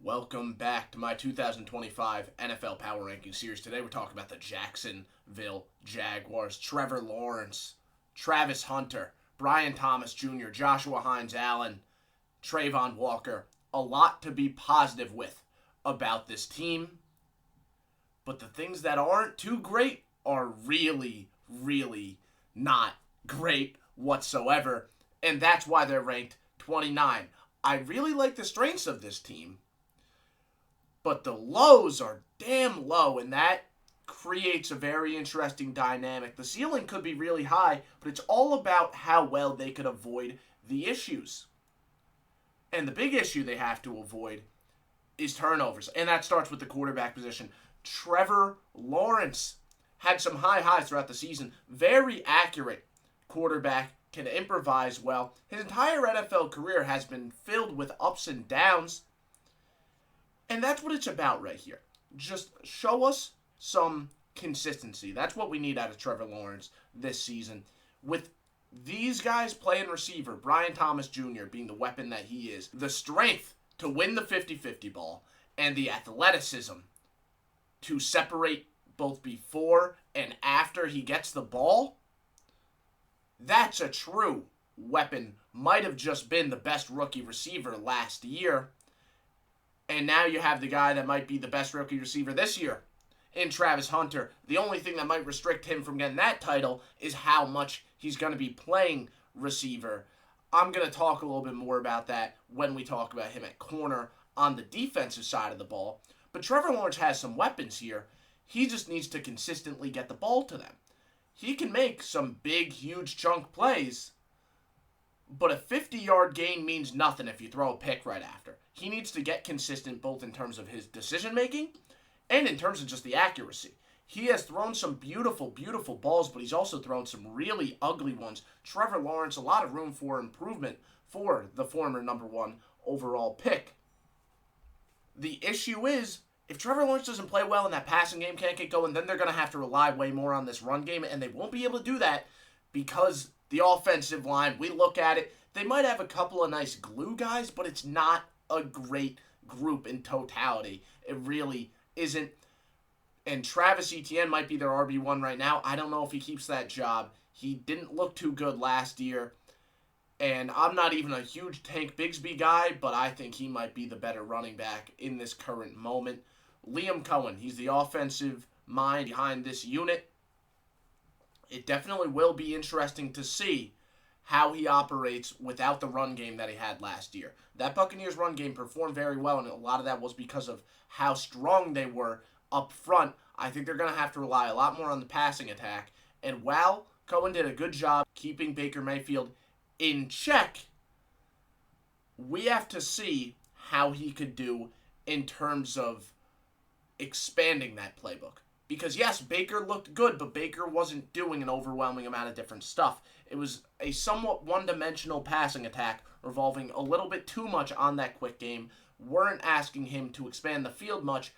Welcome back to my 2025 NFL Power Ranking Series. Today we're talking about the Jacksonville Jaguars. Trevor Lawrence, Travis Hunter, Brian Thomas Jr., Joshua Hines-Allen, Trayvon Walker. A lot to be positive with about this team. But the things that aren't too great are really, really not great whatsoever. And that's why they're ranked 29. I really like the strengths of this team. But the lows are damn low, and that creates a very interesting dynamic. The ceiling could be really high, but it's all about how well they could avoid the issues. And the big issue they have to avoid is turnovers, and that starts with the quarterback position. Trevor Lawrence had some high highs throughout the season. Very accurate quarterback, can improvise well. His entire NFL career has been filled with ups and downs. And that's what it's about right here. Just show us some consistency. That's what we need out of Trevor Lawrence this season. With these guys playing receiver, Brian Thomas Jr. being the weapon that he is, the strength to win the 50-50 ball, and the athleticism to separate both before and after he gets the ball, that's a true weapon. Might have just been the best rookie receiver last year. And now you have the guy that might be the best rookie receiver this year in Travis Hunter. The only thing that might restrict him from getting that title is how much he's going to be playing receiver. I'm going to talk a little bit more about that when we talk about him at corner on the defensive side of the ball. But Trevor Lawrence has some weapons here. He just needs to consistently get the ball to them. He can make some big, huge chunk plays, but a 50-yard gain means nothing if you throw a pick right after. He needs to get consistent both in terms of his decision-making and in terms of just the accuracy. He has thrown some beautiful, beautiful balls, but he's also thrown some really ugly ones. Trevor Lawrence, a lot of room for improvement for the former number one overall pick. The issue is, if Trevor Lawrence doesn't play well and that passing game can't get going, then they're going to have to rely way more on this run game, and they won't be able to do that because the offensive line, we look at it, they might have a couple of nice glue guys, but it's not a great group in totality. It really isn't. And Travis Etienne might be their RB1 right now. I don't know if he keeps that job. He didn't look too good last year. And I'm not even a huge Tank Bigsby guy, but I think he might be the better running back in this current moment. Liam Cohen, he's the offensive mind behind this unit. It definitely will be interesting to see how he operates without the run game that he had last year. That Buccaneers run game performed very well, and a lot of that was because of how strong they were up front. I think they're going to have to rely a lot more on the passing attack. And while Cohen did a good job keeping Baker Mayfield in check, we have to see how he could do in terms of expanding that playbook. Because yes, Baker looked good, but Baker wasn't doing an overwhelming amount of different stuff. It was a somewhat one-dimensional passing attack revolving a little bit too much on that quick game. Weren't asking him to expand the field much.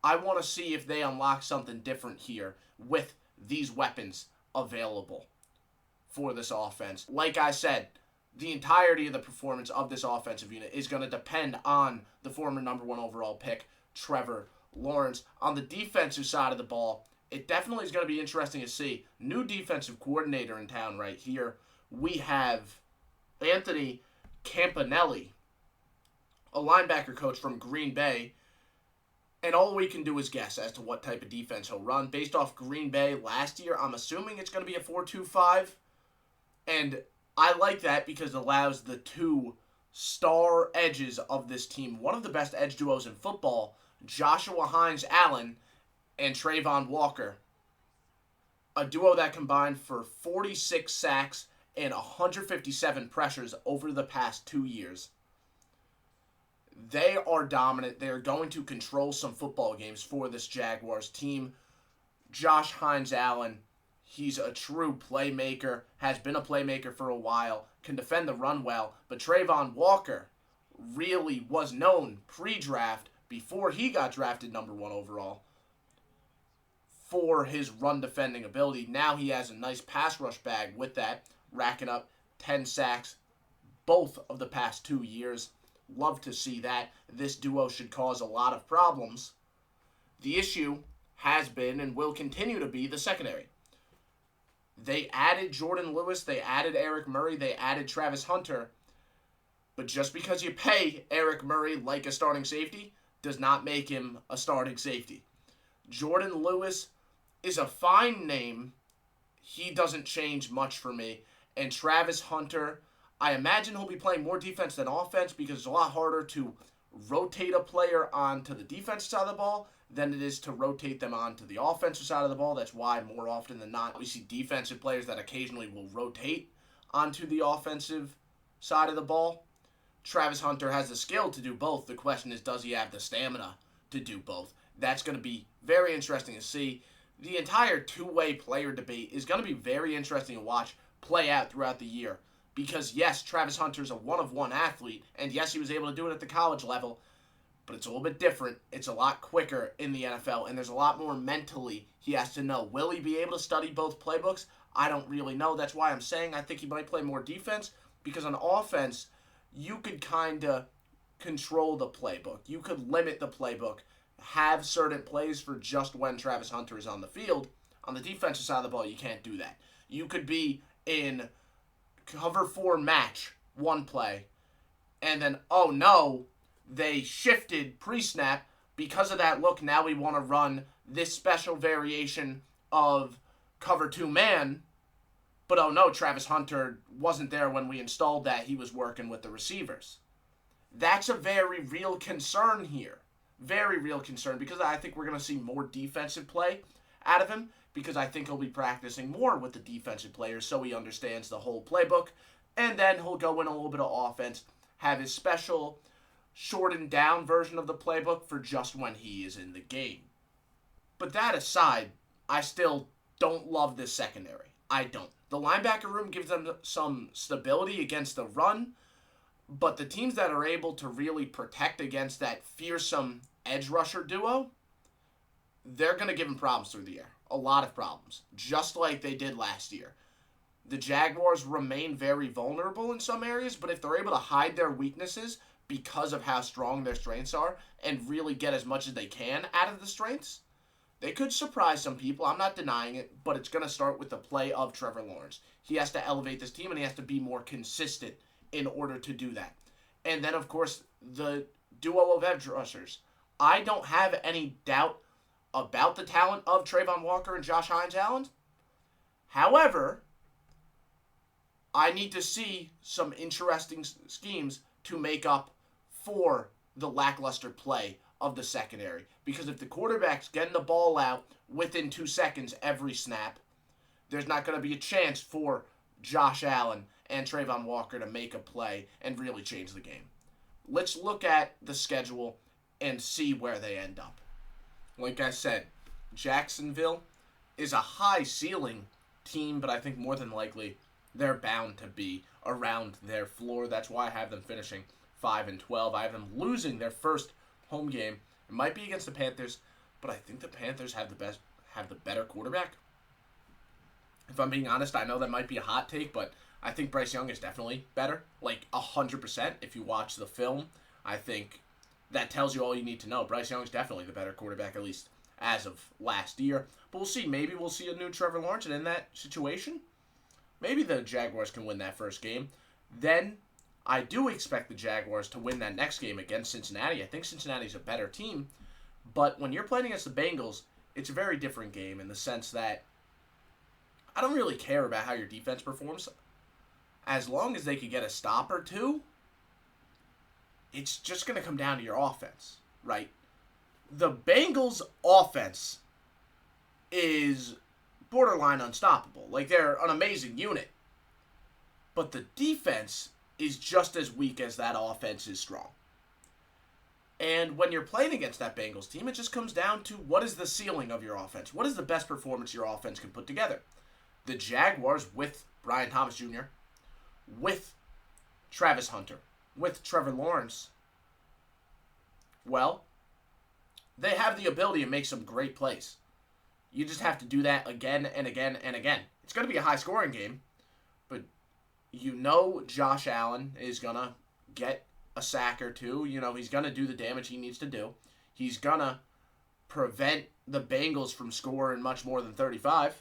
I want to see if they unlock something different here with these weapons available for this offense. Like I said, the entirety of the performance of this offensive unit is going to depend on the former number one overall pick, Trevor Lawrence. On the defensive side of the ball, it definitely is going to be interesting to see. New defensive coordinator in town right here. We have Anthony Campanelli, a linebacker coach from Green Bay. And all we can do is guess as to what type of defense he'll run. Based off Green Bay last year, I'm assuming it's going to be a 4-2-5. And I like that because it allows the two star edges of this team, one of the best edge duos in football, Joshua Hines-Allen and Trayvon Walker. A duo that combined for 46 sacks and 157 pressures over the past 2 years. They are dominant. They are going to control some football games for this Jaguars team. Josh Hines-Allen, he's a true playmaker, has been a playmaker for a while, can defend the run well, but Trayvon Walker really was known pre-draft, before he got drafted number one overall, for his run defending ability. Now he has a nice pass rush bag with that, racking up 10 sacks both of the past 2 years. love to see that. This duo should cause a lot of problems. The issue has been and will continue to be the secondary. They added Jordan Lewis, they added Eric Murray, they added Travis Hunter. But just because you pay Eric Murray like a starting safety does not make him a starting safety. Jordan Lewis is a fine name. He doesn't change much for me. And Travis Hunter, I imagine he'll be playing more defense than offense because it's a lot harder to rotate a player onto the defensive side of the ball than it is to rotate them onto the offensive side of the ball. That's why more often than not, we see defensive players that occasionally will rotate onto the offensive side of the ball. Travis Hunter has the skill to do both. The question is, does he have the stamina to do both? That's going to be very interesting to see. The entire two-way player debate is going to be very interesting to watch play out throughout the year. Because, yes, Travis Hunter's a one-of-one athlete, and yes, he was able to do it at the college level, but it's a little bit different. It's a lot quicker in the NFL, and there's a lot more mentally he has to know. Will he be able to study both playbooks? I don't really know. That's why I'm saying I think he might play more defense, because on offense, you could kind of control the playbook. You could limit the playbook, have certain plays for just when Travis Hunter is on the field. On the defensive side of the ball, you can't do that. You could be in cover 4 match one play, and then, oh no, they shifted pre-snap. Because of that look, now we want to run this special variation of cover 2 man, but oh no, Travis Hunter wasn't there when we installed that. He was working with the receivers. That's a very real concern here. Very real concern, because I think we're going to see more defensive play out of him, because I think he'll be practicing more with the defensive players so he understands the whole playbook, and then he'll go in a little bit of offense, have his special shortened down version of the playbook for just when he is in the game. But that aside, I still don't love this secondary. I don't. The linebacker room gives them some stability against the run, but the teams that are able to really protect against that fearsome edge rusher duo, they're going to give them problems through the air. A lot of problems, just like they did last year. The Jaguars remain very vulnerable in some areas, but if they're able to hide their weaknesses because of how strong their strengths are and really get as much as they can out of the strengths, they could surprise some people. I'm not denying it, but it's going to start with the play of Trevor Lawrence. He has to elevate this team, and he has to be more consistent in order to do that. And then, of course, the duo of edge rushers. I don't have any doubt about the talent of Trayvon Walker and Josh Hines-Allen. However, I need to see some interesting schemes to make up for the lackluster play of the secondary. Because if the quarterback's getting the ball out within 2 seconds every snap, there's not going to be a chance for Josh Allen and Trayvon Walker to make a play and really change the game. Let's look at the schedule and see where they end up. Like I said, Jacksonville is a high ceiling team, but I think more than likely they're bound to be around their floor. That's why I have them finishing 5-12. I have them losing their first home game. It might be against the Panthers, but I think the Panthers have the better quarterback. If I'm being honest, I know that might be a hot take, but I think Bryce Young is definitely better, like 100%. If you watch the film, I think that tells you all you need to know. Bryce Young is definitely the better quarterback, at least as of last year. But we'll see. Maybe we'll see a new Trevor Lawrence, and in that situation, maybe the Jaguars can win that first game. Then I do expect the Jaguars to win that next game against Cincinnati. I think Cincinnati's a better team. But when you're playing against the Bengals, it's a very different game in the sense that I don't really care about how your defense performs. As long as they could get a stop or two, it's just going to come down to your offense, right? The Bengals' offense is borderline unstoppable. Like, they're an amazing unit. But the defense is just as weak as that offense is strong. And when you're playing against that Bengals team, it just comes down to what is the ceiling of your offense? What is the best performance your offense can put together? The Jaguars, with Brian Thomas Jr., with Travis Hunter, with Trevor Lawrence, well, they have the ability to make some great plays. You just have to do that again and again and again. It's going to be a high-scoring game, but you know Josh Allen is going to get a sack or two. He's going to do the damage he needs to do. He's going to prevent the Bengals from scoring much more than 35.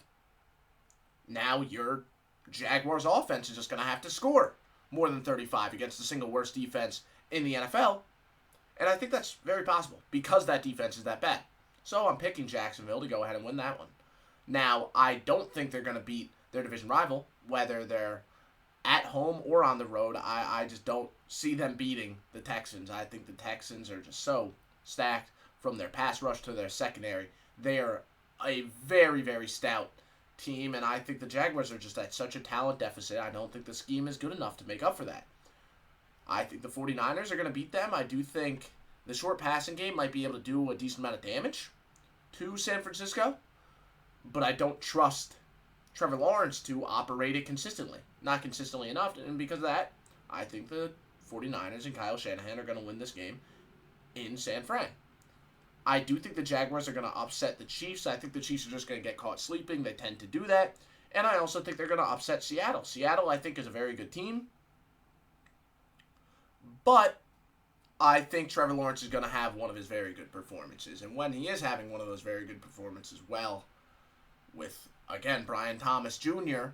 Now your Jaguars offense is just going to have to score more than 35 against the single worst defense in the NFL. And I think that's very possible because that defense is that bad. So I'm picking Jacksonville to go ahead and win that one. Now, I don't think they're going to beat their division rival, whether they're at home or on the road. I just don't see them beating the Texans. I think the Texans are just so stacked from their pass rush to their secondary. They are a very, very stout team, and I think the Jaguars are just at such a talent deficit. I don't think the scheme is good enough to make up for that. I think the 49ers are going to beat them. I do think the short passing game might be able to do a decent amount of damage to San Francisco, but I don't trust Trevor Lawrence to operate it consistently. Not consistently enough, and because of that, I think the 49ers and Kyle Shanahan are going to win this game in San Fran. I do think the Jaguars are going to upset the Chiefs. I think the Chiefs are just going to get caught sleeping. They tend to do that. And I also think they're going to upset Seattle. Seattle, I think, is a very good team. But I think Trevor Lawrence is going to have one of his very good performances. And when he is having one of those very good performances, well, with, again, Brian Thomas Jr.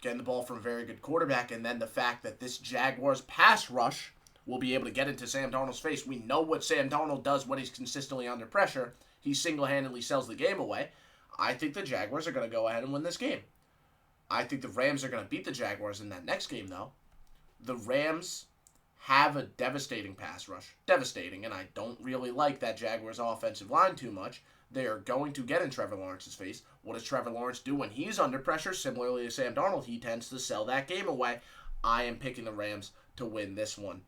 getting the ball from a very good quarterback, and then the fact that this Jaguars pass rush will be able to get into Sam Darnold's face. We know what Sam Darnold does when he's consistently under pressure. He single-handedly sells the game away. I think the Jaguars are going to go ahead and win this game. I think the Rams are going to beat the Jaguars in that next game, though. The Rams have a devastating pass rush. Devastating, and I don't really like that Jaguars offensive line too much. They are going to get in Trevor Lawrence's face. What does Trevor Lawrence do when he's under pressure? Similarly to Sam Darnold, he tends to sell that game away. I am picking the Rams to win this one.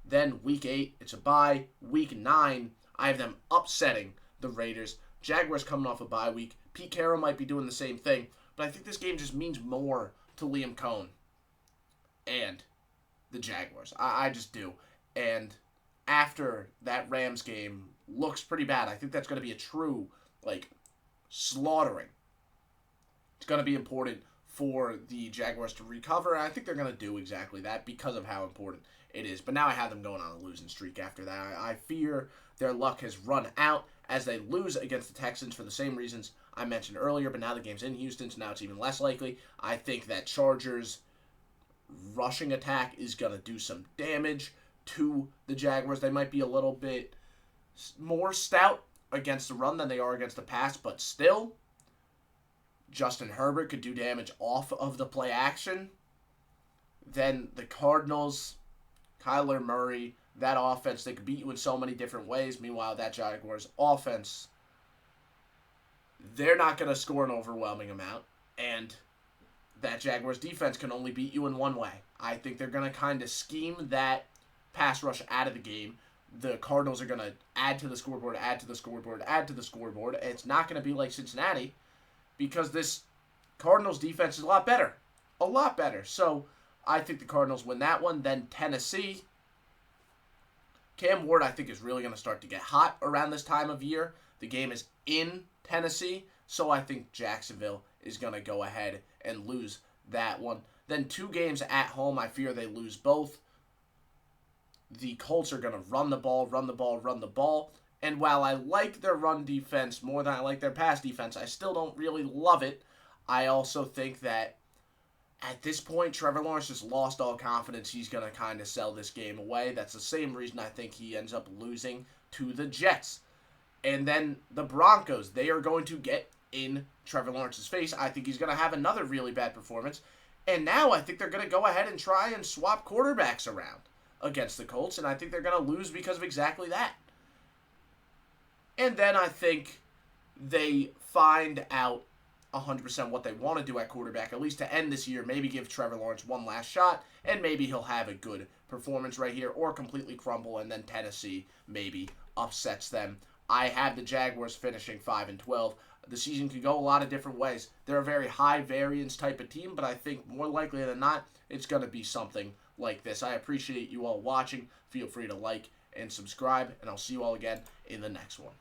Then week 8, it's a bye. Week 9, I have them upsetting the Raiders. Jaguars coming off a bye week. Pete Carroll might be doing the same thing, but I think this game just means more to Liam Cohen and the Jaguars. I just do. And after that Rams game looks pretty bad, I think that's going to be a true, slaughtering. It's going to be important for the Jaguars to recover, and I think they're going to do exactly that because of how important it is. But now I have them going on a losing streak after that. I fear their luck has run out as they lose against the Texans for the same reasons I mentioned earlier, but now the game's in Houston, so now it's even less likely. I think that Chargers rushing attack is going to do some damage to the Jaguars. They might be a little bit more stout against the run than they are against the pass, but still, Justin Herbert could do damage off of the play action. Then the Cardinals, Kyler Murray, that offense, they could beat you in so many different ways. Meanwhile, that Jaguars offense, they're not going to score an overwhelming amount, and that Jaguars defense can only beat you in one way. I think they're going to kind of scheme that pass rush out of the game. The Cardinals are going to add to the scoreboard, add to the scoreboard, add to the scoreboard. It's not going to be like Cincinnati because this Cardinals defense is a lot better. A lot better. So I think the Cardinals win that one. Then Tennessee. Cam Ward, I think, is really going to start to get hot around this time of year. The game is in Tennessee, so I think Jacksonville is going to go ahead and lose that one. Then 2 games at home, I fear they lose both. The Colts are going to run the ball, run the ball, run the ball. And while I like their run defense more than I like their pass defense, I still don't really love it. I also think that at this point, Trevor Lawrence just lost all confidence. He's going to kind of sell this game away. That's the same reason I think he ends up losing to the Jets. And then the Broncos, they are going to get in Trevor Lawrence's face. I think he's going to have another really bad performance. And now I think they're going to go ahead and try and swap quarterbacks around against the Colts, and I think they're going to lose because of exactly that. And then I think they find out 100% what they want to do at quarterback, at least to end this year, maybe give Trevor Lawrence one last shot, and maybe he'll have a good performance right here, or completely crumble, and then Tennessee maybe upsets them. I have the Jaguars finishing 5-12. The season could go a lot of different ways. They're a very high variance type of team, but I think more likely than not, it's going to be something like this. I appreciate you all watching. Feel free to like and subscribe, and I'll see you all again in the next one.